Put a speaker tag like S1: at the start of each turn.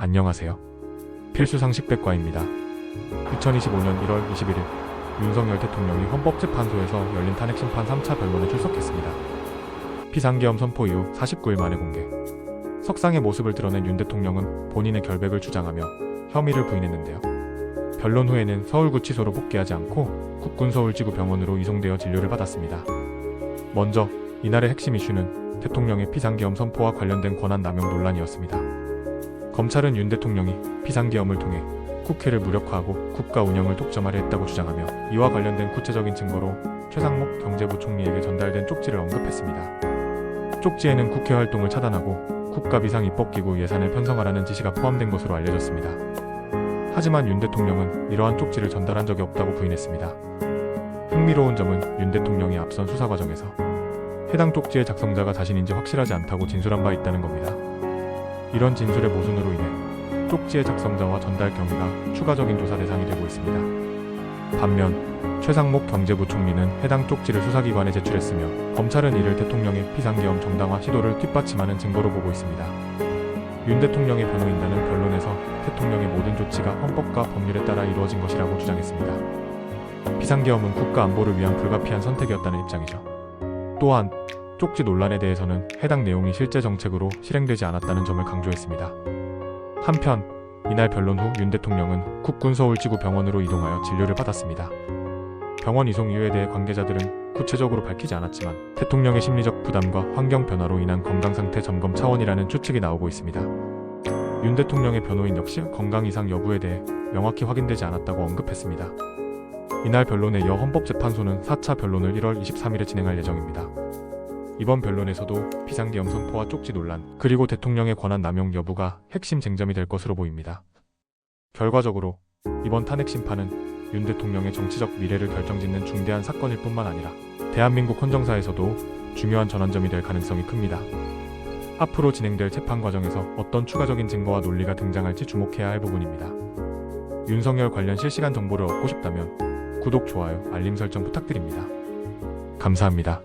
S1: 안녕하세요. 필수상식백과입니다. 2025년 1월 21일 윤석열 대통령이 헌법재판소에서 열린 탄핵심판 3차 변론에 출석했습니다. 비상계엄 선포 이후 49일 만에 공개. 석상의 모습을 드러낸 윤 대통령은 본인의 결백을 주장하며 혐의를 부인했는데요. 변론 후에는 서울구치소로 복귀하지 않고 국군서울지구병원으로 이송되어 진료를 받았습니다. 먼저 이날의 핵심 이슈는 대통령의 비상계엄 선포와 관련된 권한남용 논란이었습니다. 검찰은 윤 대통령이 비상계엄을 통해 국회를 무력화하고 국가 운영을 독점하려 했다고 주장하며 이와 관련된 구체적인 증거로 최상목 경제부총리에게 전달된 쪽지를 언급했습니다. 쪽지에는 국회 활동을 차단하고 국가비상입법기구 예산을 편성하라는 지시가 포함된 것으로 알려졌습니다. 하지만 윤 대통령은 이러한 쪽지를 전달한 적이 없다고 부인했습니다. 흥미로운 점은 윤 대통령이 앞선 수사 과정에서 해당 쪽지의 작성자가 자신인지 확실하지 않다고 진술한 바 있다는 겁니다. 이런 진술의 모순으로 인해 쪽지의 작성자와 전달 경위가 추가적인 조사 대상이 되고 있습니다. 반면 최상목 경제부총리는 해당 쪽지를 수사기관에 제출했으며 검찰은 이를 대통령의 비상계엄 정당화 시도를 뒷받침하는 증거로 보고 있습니다. 윤 대통령의 변호인단은 변론에서 대통령의 모든 조치가 헌법과 법률에 따라 이루어진 것이라고 주장했습니다. 비상계엄은 국가 안보를 위한 불가피한 선택이었다는 입장이죠. 또한 쪽지 논란에 대해서는 해당 내용이 실제 정책으로 실행되지 않았다는 점을 강조했습니다. 한편 이날 변론 후 윤 대통령은 국군서울지구병원으로 이동하여 진료를 받았습니다. 병원 이송 이유에 대해 관계자들은 구체적으로 밝히지 않았지만 대통령의 심리적 부담과 환경 변화로 인한 건강상태 점검 차원이라는 추측이 나오고 있습니다. 윤 대통령의 변호인 역시 건강 이상 여부에 대해 명확히 확인되지 않았다고 언급했습니다. 이날 변론에 이어 헌법재판소는 4차 변론을 1월 23일에 진행할 예정입니다. 이번 변론에서도 비상계엄 선포와 쪽지 논란, 그리고 대통령의 권한 남용 여부가 핵심 쟁점이 될 것으로 보입니다. 결과적으로 이번 탄핵 심판은 윤 대통령의 정치적 미래를 결정짓는 중대한 사건일 뿐만 아니라 대한민국 헌정사에서도 중요한 전환점이 될 가능성이 큽니다. 앞으로 진행될 재판 과정에서 어떤 추가적인 증거와 논리가 등장할지 주목해야 할 부분입니다. 윤석열 관련 실시간 정보를 얻고 싶다면 구독, 좋아요, 알림 설정 부탁드립니다. 감사합니다.